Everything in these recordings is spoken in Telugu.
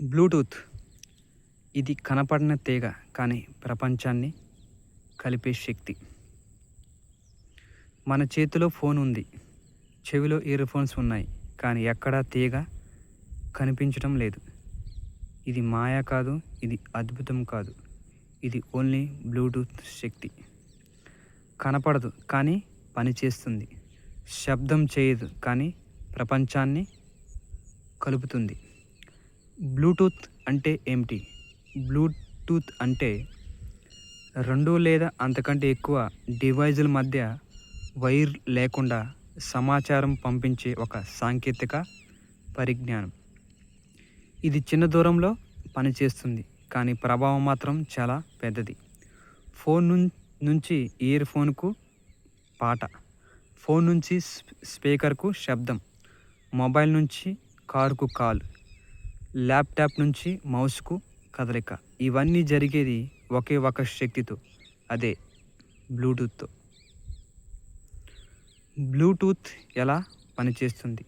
బ్లూటూత్ ఇది కనపడని తీగ కానీ ప్రపంచాన్ని కలిపే శక్తి. మన చేతిలో ఫోన్ ఉంది, చెవిలో ఇయర్ ఫోన్స్ ఉన్నాయి, కానీ ఎక్కడా తీగ కనిపించడం లేదు. ఇది మాయ కాదు, ఇది అద్భుతం కాదు, ఇది ఓన్లీ బ్లూటూత్ శక్తి. కనపడదు కానీ పనిచేస్తుంది, శబ్దం చేయదు కానీ ప్రపంచాన్ని కలుపుతుంది. బ్లూటూత్ అంటే ఏమిటి? బ్లూటూత్ అంటే రెండు లేదా అంతకంటే ఎక్కువ డివైజుల మధ్య వైర్ లేకుండా సమాచారం పంపించే ఒక సాంకేతిక పరిజ్ఞానం. ఇది చిన్న దూరంలో పనిచేస్తుంది, కానీ ప్రభావం మాత్రం చాలా పెద్దది. ఫోన్ నుంచి ఇయర్ ఫోన్కు పాట, ఫోన్ నుంచి స్పీకర్కు శబ్దం, మొబైల్ నుంచి కారుకు కాల్, ల్యాప్టాప్ నుంచి మౌస్కు కదలిక. ఇవన్నీ జరిగేది ఒకే ఒక శక్తితో, అదే బ్లూటూత్తో. బ్లూటూత్ ఎలా పనిచేస్తుంది?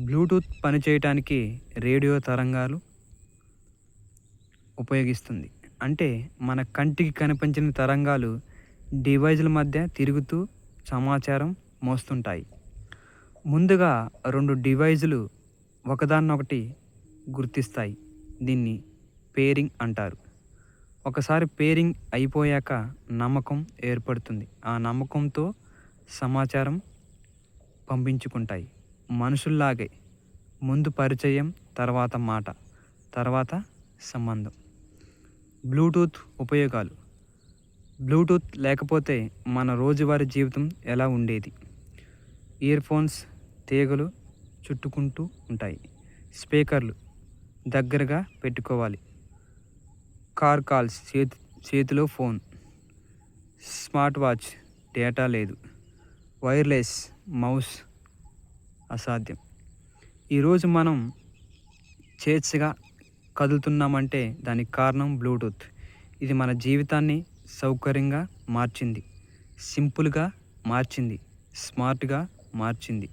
బ్లూటూత్ పనిచేయటానికి రేడియో తరంగాలు ఉపయోగిస్తుంది. అంటే మన కంటికి కనిపించిన తరంగాలు డివైజుల మధ్య తిరుగుతూ సమాచారం మోస్తుంటాయి. ముందుగా రెండు డివైజులు ఒకదాన్నొకటి గుర్తిస్తాయి. దీన్ని పేరింగ్ అంటారు. ఒకసారి పేరింగ్ అయిపోయాక నమ్మకం ఏర్పడుతుంది. ఆ నమ్మకంతో సమాచారం పంపించుకుంటాయి. మనుషుల్లాగే ముందు పరిచయం, తర్వాత మాట, తర్వాత సంబంధం. బ్లూటూత్ ఉపయోగాలు. బ్లూటూత్ లేకపోతే మన రోజువారీ జీవితం ఎలా ఉండేది? ఇయర్ ఫోన్స్ తీగలు చుట్టుకుంటూ ఉంటాయి, స్పీకర్లు దగ్గరగా పెట్టుకోవాలి, కార్ కాల్స్ చేతిలో ఫోన్, స్మార్ట్ వాచ్ డేటా లేదు, వైర్లెస్ మౌస్ అసాధ్యం. ఈరోజు మనం స్వేచ్ఛగా కదులుతున్నామంటే దానికి కారణం బ్లూటూత్. ఇది మన జీవితాన్ని సౌకర్యంగా మార్చింది, సింపుల్గా మార్చింది, స్మార్ట్గా మార్చింది.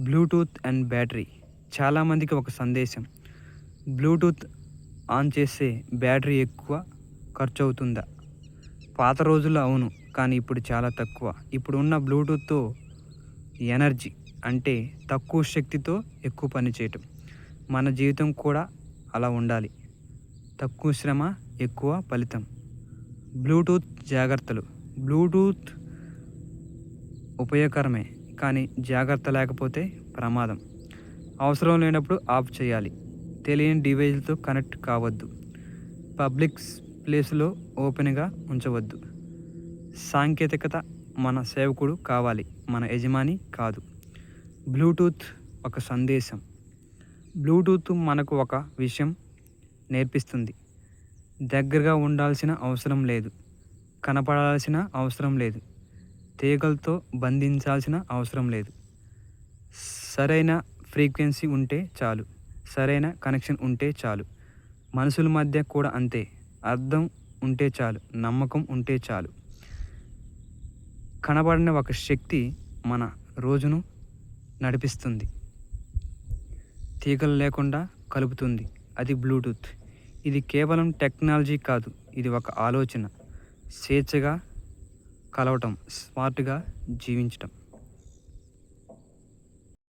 Bluetooth and battery. చాలామందికి ఒక సందేశం: బ్లూటూత్ ఆన్ చేస్తే బ్యాటరీ ఎక్కువ ఖర్చు అవుతుందా? పాత రోజుల్లో అవును, కానీ ఇప్పుడు చాలా తక్కువ. ఇప్పుడు ఉన్న బ్లూటూత్తో ఎనర్జీ అంటే తక్కువ శక్తితో ఎక్కువ పని చేయటం. మన జీవితం కూడా అలా ఉండాలి, తక్కువ శ్రమ ఎక్కువ ఫలితం. బ్లూటూత్ జాగ్రత్తలు. బ్లూటూత్ ఉపయోగకరమే, కానీ జాగ్రత్త లేకపోతే ప్రమాదం. అవసరం లేనప్పుడు ఆఫ్ చేయాలి. తెలియని డివైజ్లతో కనెక్ట్ కావద్దు. పబ్లిక్ ప్లేస్లో ఓపెన్గా ఉంచవద్దు. సాంకేతికత మన సేవకుడు కావాలి, మన యజమాని కాదు. బ్లూటూత్ ఒక సందేశం. బ్లూటూత్ మనకు ఒక విషయం నేర్పిస్తుంది: దగ్గరగా ఉండాల్సిన అవసరం లేదు, కనపడాల్సిన అవసరం లేదు, తీగలతో బంధించాల్సిన అవసరం లేదు. సరైన ఫ్రీక్వెన్సీ ఉంటే చాలు, సరైన కనెక్షన్ ఉంటే చాలు. మనుషుల మధ్య కూడా అంతే. అర్థం ఉంటే చాలు, నమ్మకం ఉంటే చాలు. కనబడిన ఒక శక్తి మన రోజును నడిపిస్తుంది, తీగలు లేకుండా కలుపుతుంది. అది బ్లూటూత్. ఇది కేవలం టెక్నాలజీ కాదు, ఇది ఒక ఆలోచన. స్వేచ్ఛగా కలవటం, స్మార్ట్గా జీవించటం.